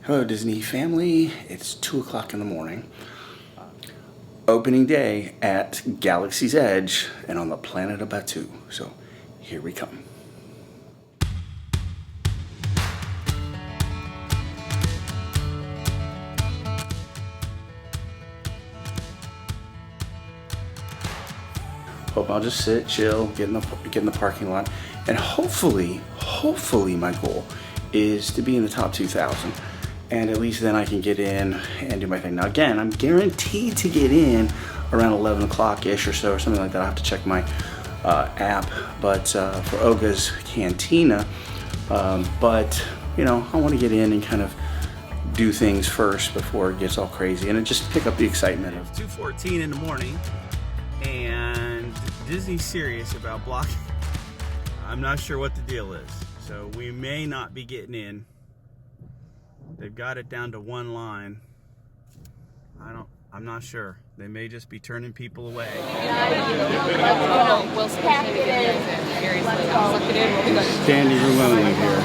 Hello Disney family, it's 2 o'clock in the morning. Opening day at Galaxy's Edge and on the planet of Batuu. So here we come. Hope I'll just sit, chill, get in the parking lot, and hopefully my goal is to be in the top 2,000. And at least then I can get in and do my thing. Now again, I'm guaranteed to get in around 11 o'clock-ish or so, or something like that. I'll have to check my app, but for Oga's Cantina. But, you know, I want to get in and kind of do things first before it gets all crazy. And just pick up the excitement. It's 2:14 in the morning, and Disney's serious about blocking. I'm not sure what the deal is, so we may not be getting in. They've got it down to one line. I'm not sure. They may just be turning people away. Standing room only here.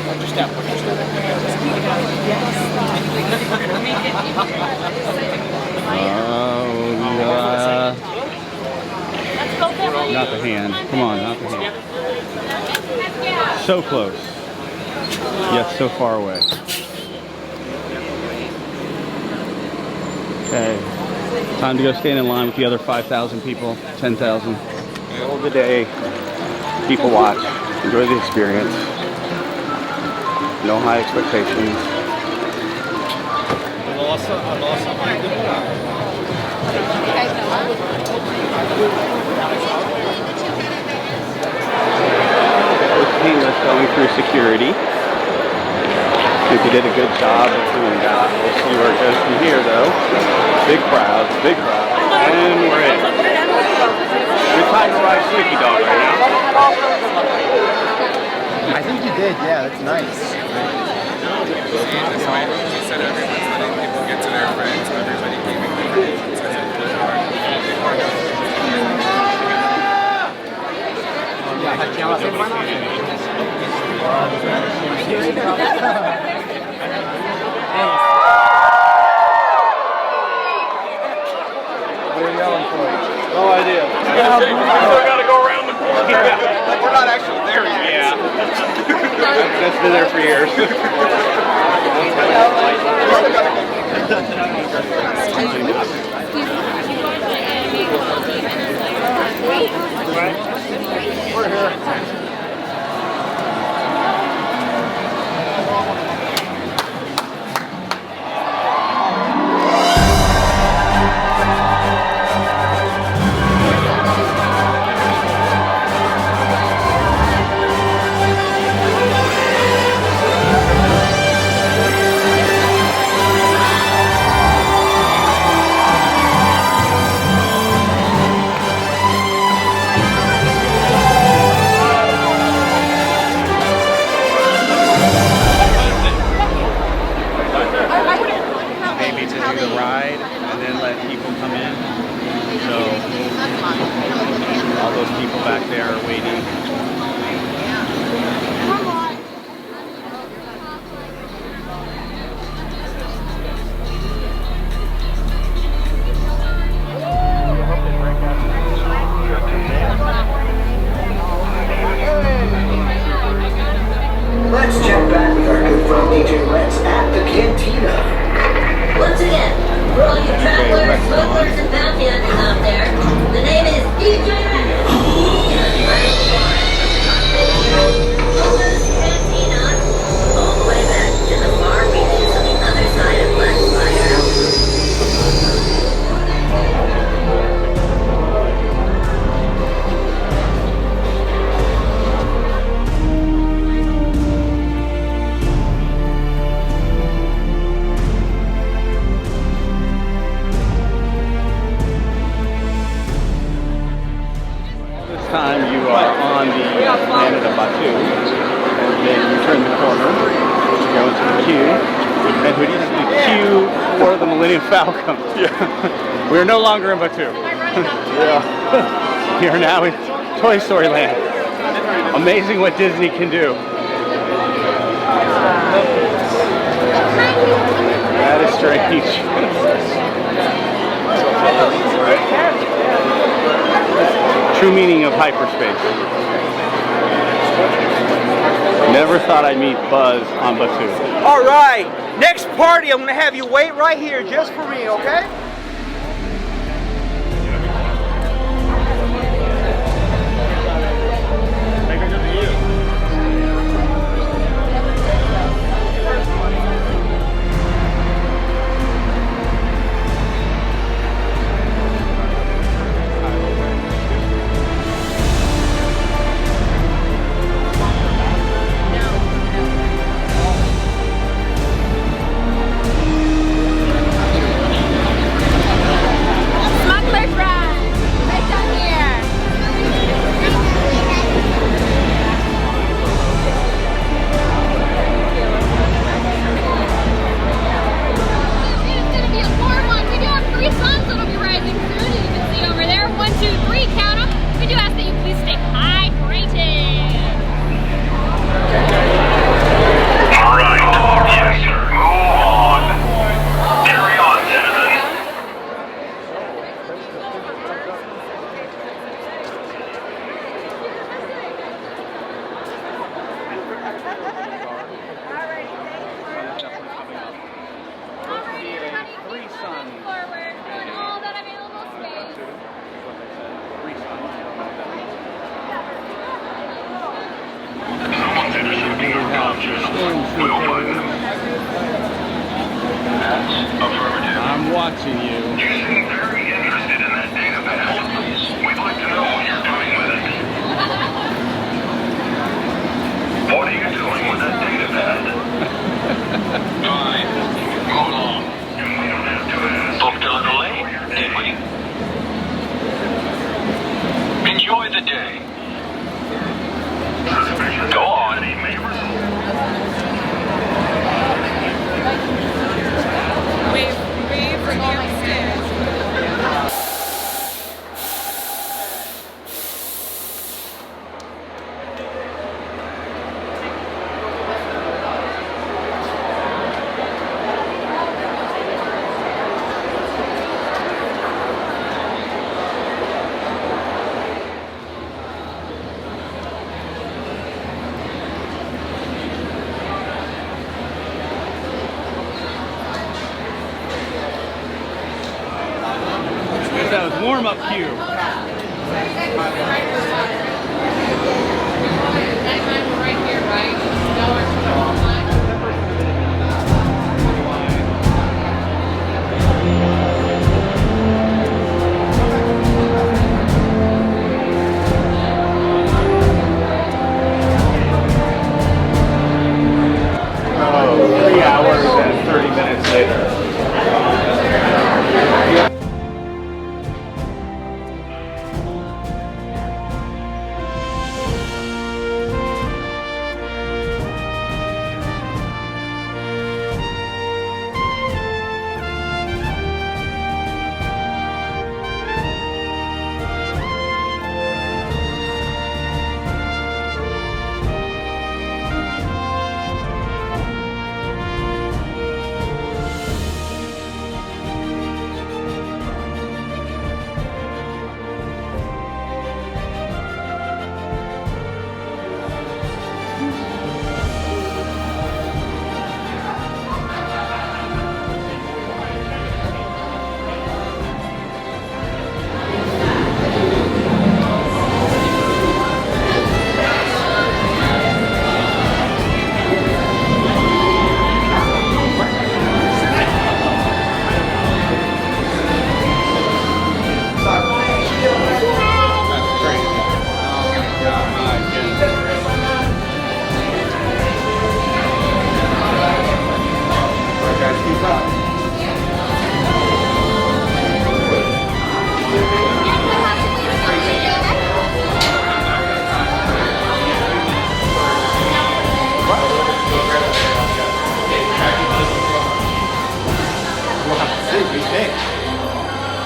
Not the hand. Come on, not the hand. So close. Yet so far away. Okay, time to go stand in line with the other 5,000 people, 10,000. All the day, people watch, enjoy the experience. No high expectations. Painless going through security. I think they did a good job of doing that. We'll see where it goes from here, though. Big crowd, and we're in. Good time to ride Squeaky Dog right now. I think you did, yeah, that's nice. He said everyone's letting people get to their friends, everybody came in their No idea. We still gotta go around the corner. We're not actually there yet. Yeah. That's been there for years. We're here. Back there are waiting. Let's check back with our good friend Agent Rex at the Cantina. Once again, for all you travelers, smugglers, and bounty hunters out there, the name is DJ Rex. Cantina, all the way back to the far reaches on the other side of Black Spire Outpost. Time you are on the planet of Batuu, and then you turn the corner, you go into the queue, and who needs the queue for the Millennium Falcon? Yeah. We are no longer in Batuu. Yeah. We are now in Toy Story Land. Amazing what Disney can do. strange. True meaning of hyperspace. Never thought I'd meet Buzz on Batuu. All right, next party, I'm gonna have you wait right here just for me, okay? I'm watching you. You seem very interested in that data pad. We'd like to know what you're doing with it. What are you doing with that data pad? Fine. Hold on. We don't have to ask. Booked a little late, did we? Enjoy the day. Go on. Wave for the upstairs. That was warm-up cue. Right here, right? Oh, 3 hours and 30 minutes later.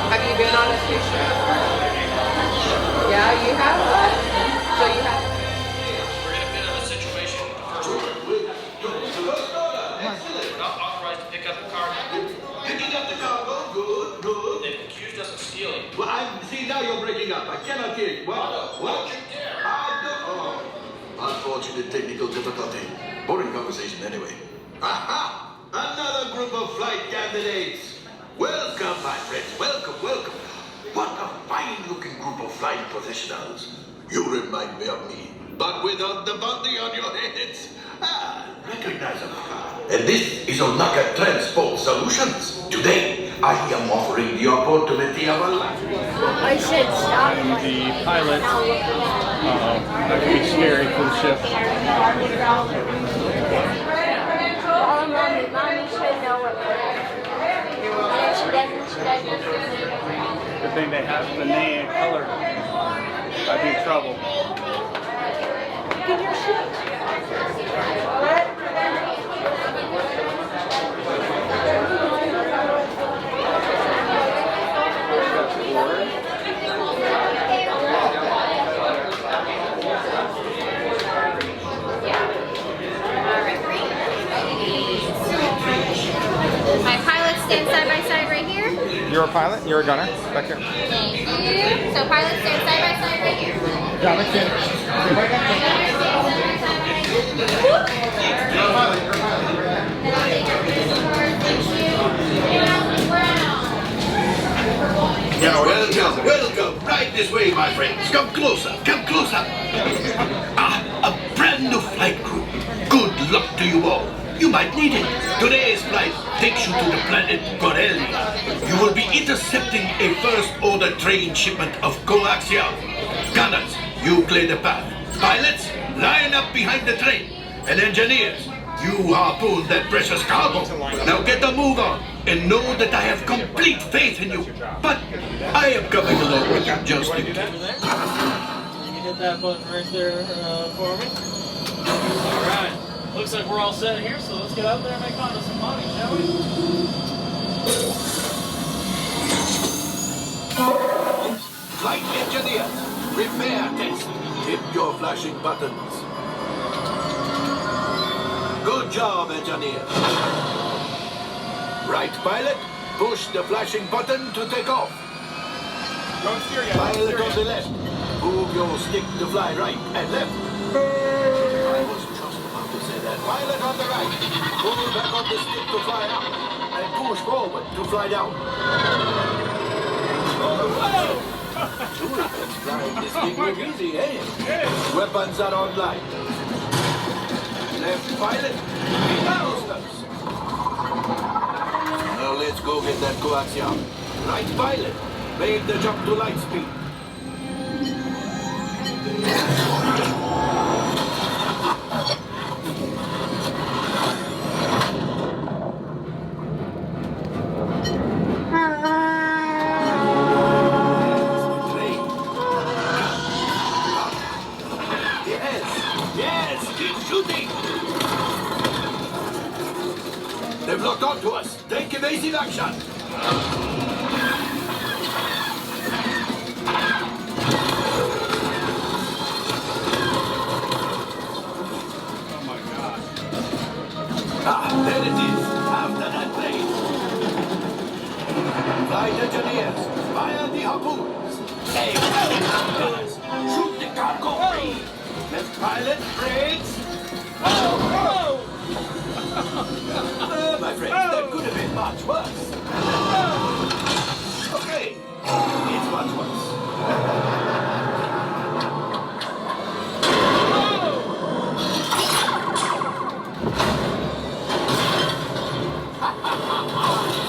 Have you been on a station? Yeah, you have? So you have? We're in a bit of a situation with the first one. We're not authorized to pick up the cargo. Yeah, you're breaking up. I cannot hear you. What? Oh, unfortunate technical difficulty. Boring conversation anyway. Aha! Another group of flight candidates. Welcome, my friends. Welcome. What a fine-looking group of flight professionals. You remind me of me, but without the bounty on your heads. Recognizable. And this is Onaka Transport Solutions. Today, I am offering the opportunity of a life. I said stop. And the pilot, that could be scary for the ship. Mommy should know what she doesn't. Good thing they have the name and color. I'd be in trouble. Get your shit. My pilots stand side by side right here. You're a pilot? You're a gunner? Back here. Thank you. So pilots stand side by side right here. Gunner, stand. You're a pilot. You're a pilot. And I'll take your business card. Thank you. Welcome. Right this way, my friends. Come closer. A brand new flight crew. Good luck to you all. You might need it. Today's flight takes you to the planet Corellia. You will be intercepting a first-order train shipment of coaxium. Gunners, you clear the path. Pilots, line up behind the train. And engineers, you harpoon that precious cargo. Now get the move on, and know that I have complete faith in you. But I am coming along with you just in case. Can you hit that button right there for me? Alright. Looks like we're all set here, so let's get out there and make fun of some money, shall we? Flight engineers, repair test. Hit your flashing buttons. Good job, engineers. Right, pilot, push the flashing button to take off. Pilot on the left, move your stick to fly right and left. I was just about to say that. Pilot on the right, pull back on the stick to fly up, and push forward to fly down. Flying this thing was easy, eh? Weapons are online. Left pilot, boosters. Now let's go get that coaxium. Right pilot, make the jump to light speed. Yes, keep shooting. They've locked onto us. Take evasive action. Oh my God. There it is. After that plane. Flight engineers, fire the harpoons. Hey, gunners, shoot the cargo free. Left pilot, brakes. My friends, that could have been much worse. Okay, it's much worse.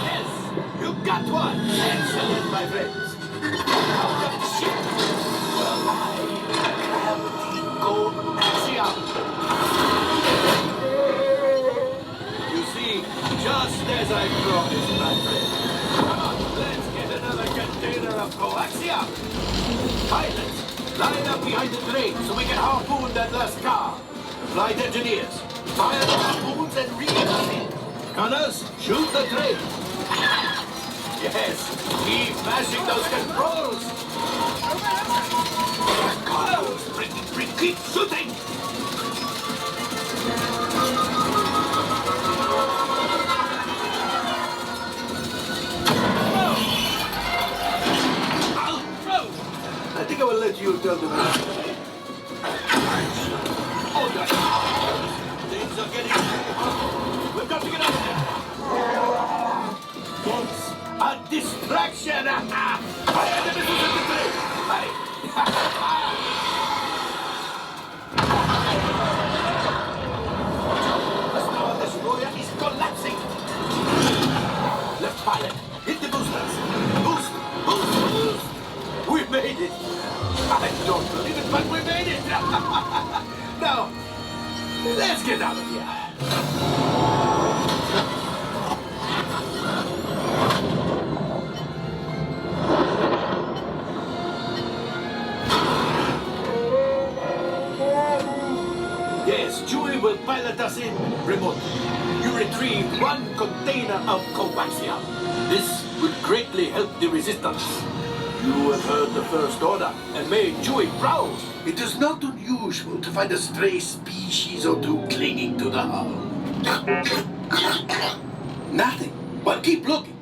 Yes, you got one. Excellent, my friends. Out of the ship. Gravity coaxium. You see, just as I promised, my friend. Come on, let's get another container of coaxium. Pilots, line up behind the train so we can harpoon that last car. Flight engineers, fire the harpoons and reel us in. Gunners, shoot the train. Yes, keep mashing those controls. Carlos, keep shooting. tell the rest. Oh, God. Things are getting... We've got to get out of here. It's a distraction. My enemies is in the place. The star destroyer is collapsing. Left pilot, hit the boosters. Boost, boost, boost. We made it. I don't believe it, but we made it. Now, let's get out of here. Yes, Chewie will pilot us in remotely. You retrieve 1 container of coaxium. This would greatly help the resistance. You have heard the First Order and made Chewie proud. It is not unusual to find a stray species or two clinging to the hull. Nothing. Well, keep looking.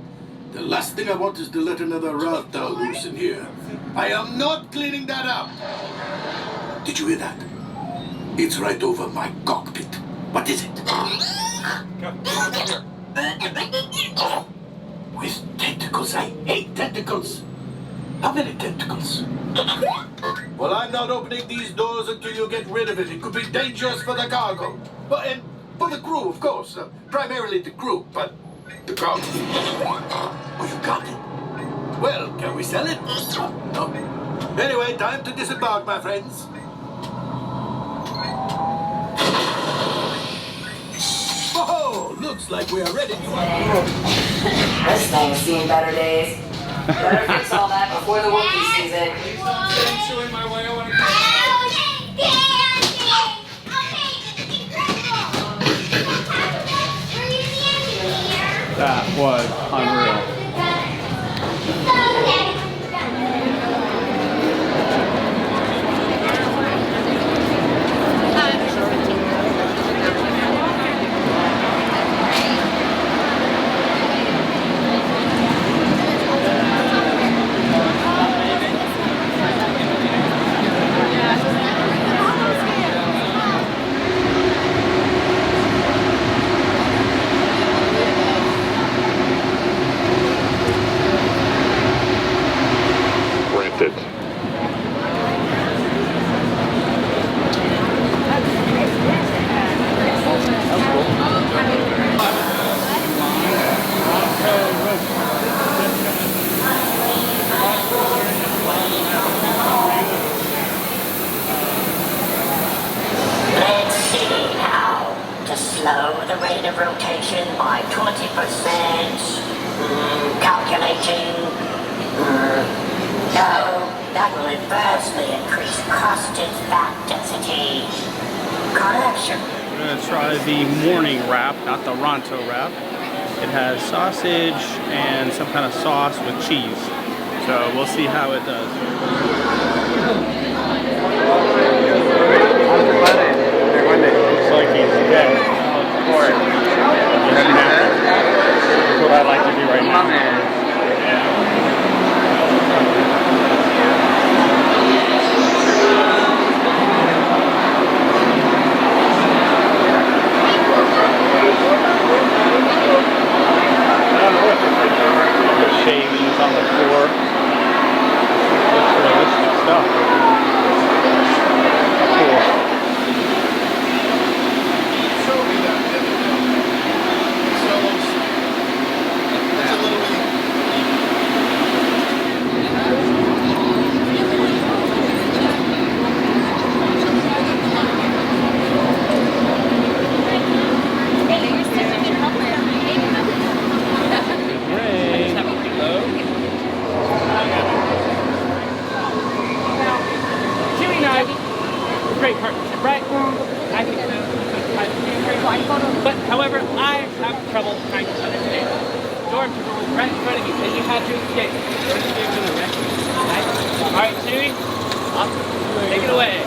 The last thing I want is to let another Rata loose in here. I am not cleaning that up. Did you hear that? It's right over my cockpit. What is it? With tentacles, I hate tentacles. How many tentacles? Well, I'm not opening these doors until you get rid of it. It could be dangerous for the cargo. But, and for the crew, of course. Primarily the crew, but the cargo. Oh, you got it? Well, can we sell it? No. Anyway, time to disembark, my friends. Oh, looks like we are ready. This thing's seen better days. Better fix all that before the Wookiee sees it. Showing my way, I want to That was unreal. Slow the rate of rotation by 20%. Calculating. No, that will adversely increase crusted fat density. Correction. We're going to try the morning wrap, not the Ronto wrap. It has sausage and some kind of sauce with cheese. So we'll see how it does. Looks like he's dead. That's what I'd like to do right now. The shavings on the floor. Looks realistic stuff. Cool. Great partnership, right? I think so. But however, I have trouble trying to understand. Stormtrooper was right in front of you and you had to escape. Right? Alright, Chewie, take it away.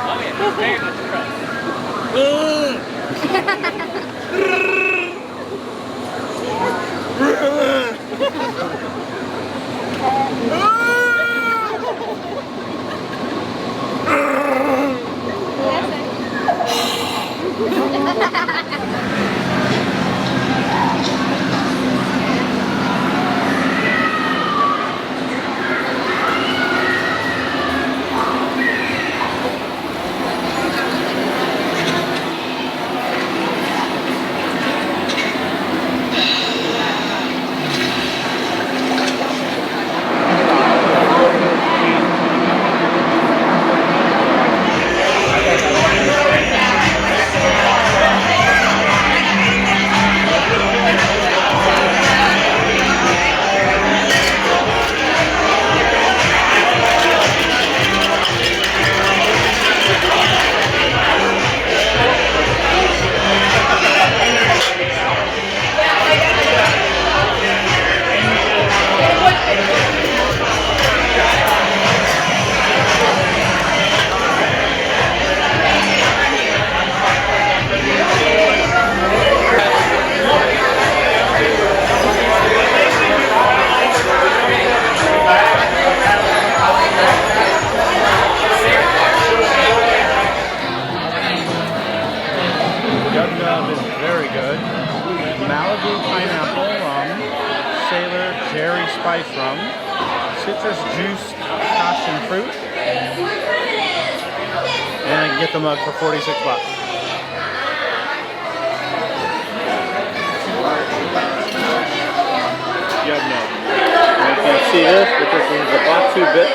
Oh yeah, very much impressed. Yum is very good. Malibu pineapple rum, Sailor cherry spice rum, citrus juice passion fruit, and I can get the mug for 46 bucks. Yum. You can't see this, but this is the Batuu bit.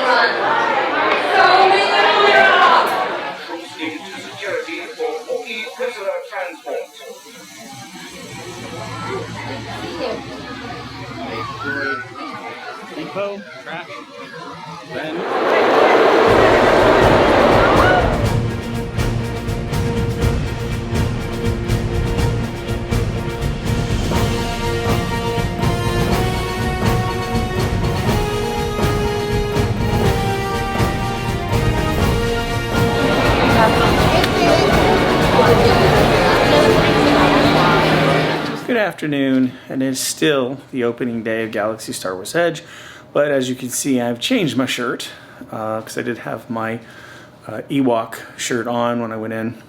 Depot, trash, Good afternoon, and it's still the opening day of Galaxy Star Wars Edge, but as you can see, I've changed my shirt because I did have my Ewok shirt on when I went in,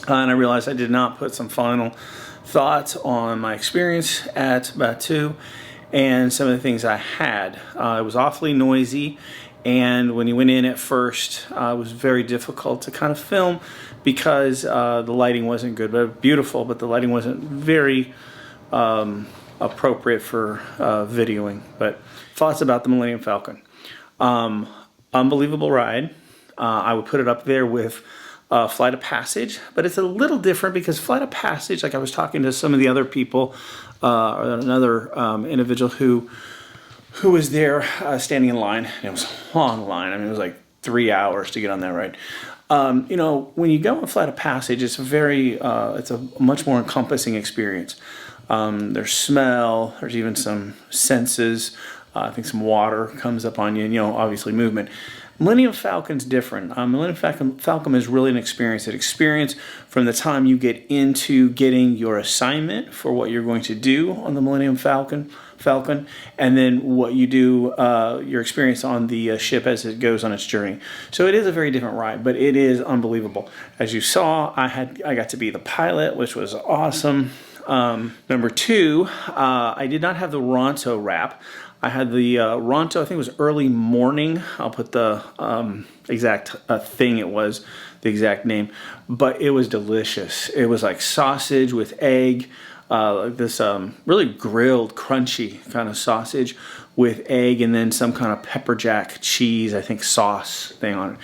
and I realized I did not put some final thoughts on my experience at Batuu and some of the things I had. It was awfully noisy, and when you went in at first, it was very difficult to kind of film because the lighting wasn't good, but beautiful, but the lighting wasn't very appropriate for videoing. But thoughts about the Millennium Falcon. Unbelievable ride. I would put it up there with Flight of Passage, but it's a little different because Flight of Passage, like I was talking to some of the other people, or another individual who was there standing in line, and it was a long line. I mean, it was like 3 hours to get on that ride. You know, when you go on Flight of Passage, it's it's a much more encompassing experience. There's smell, there's even some senses. I think some water comes up on you, and, you know, obviously movement. Millennium Falcon's different. Millennium Falcon is really an experience from the time you get into getting your assignment for what you're going to do on the Millennium Falcon, and then what you do, your experience on the ship as it goes on its journey. So it is a very different ride, but it is unbelievable. As you saw, I got to be the pilot, which was awesome. Number two, I did not have the Ronto wrap. I had the Ronto, I think it was early morning. I'll put the exact thing it was, the exact name. But it was delicious. It was like sausage with egg, like this really grilled, crunchy kind of sausage with egg, and then some kind of pepper jack cheese, I think sauce thing on it.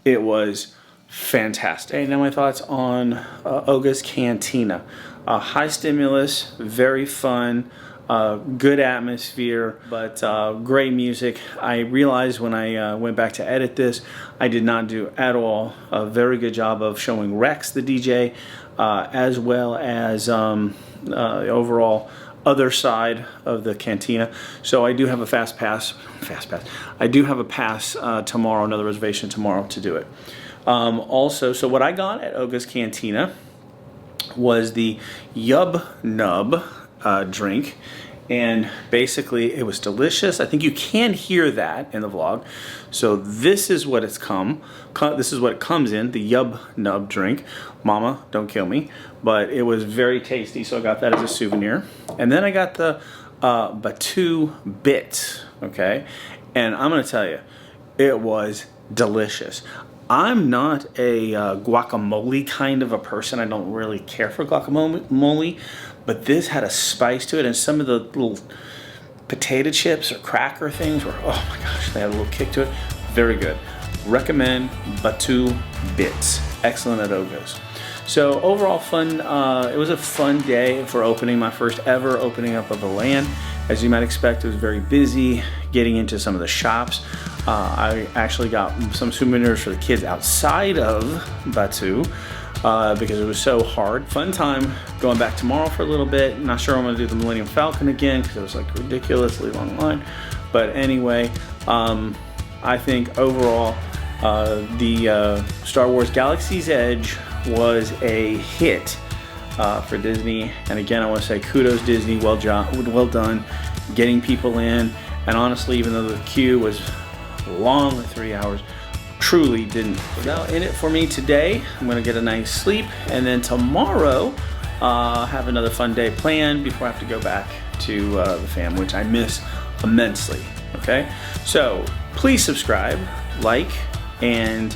It was fantastic. And now my thoughts on Oga's Cantina. High stimulus, very fun. Good atmosphere, but great music. I realized when I went back to edit this, I did not do at all a very good job of showing Rex, the DJ, as well as the overall other side of the Cantina. So I do have a fast pass. I do have a pass tomorrow, another reservation tomorrow to do it. Also, so what I got at Oga's Cantina was the Yub Nub drink, And basically it was delicious. I think you can hear that in the vlog. So this is what it's this is what it comes in, the Yub Nub drink. Mama, don't kill me. But it was very tasty, so I got that as a souvenir. And then I got the Batuu bits, okay? And I'm gonna tell you, it was delicious. I'm not a guacamole kind of a person. I don't really care for guacamole, but this had a spice to it, and some of the little potato chips or cracker things were, oh my gosh, they had a little kick to it. Very good. Recommend Batuu bits. Excellent at Oga's. So overall fun, it was a fun day for opening, my first ever opening up of a LAN. As you might expect, it was very busy getting into some of the shops. I actually got some souvenirs for the kids outside of Batuu because it was so hard. Fun time going back tomorrow for a little bit. Not sure I'm gonna do the Millennium Falcon again because it was like ridiculously long line. But anyway, I think overall the Star Wars Galaxy's Edge was a hit for Disney. And again, I want to say kudos Disney, well done getting people in. And honestly, even though the queue was long, 3 hours, truly didn't feel in it for me today. I'm gonna get a nice sleep, and then tomorrow have another fun day planned before I have to go back to the fam, which I miss immensely. Okay, so please subscribe, like, and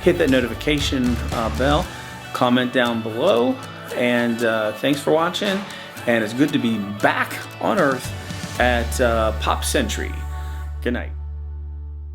hit that notification bell. Comment down below, and thanks for watching. And it's good to be back on Earth at Pop Century. Good night.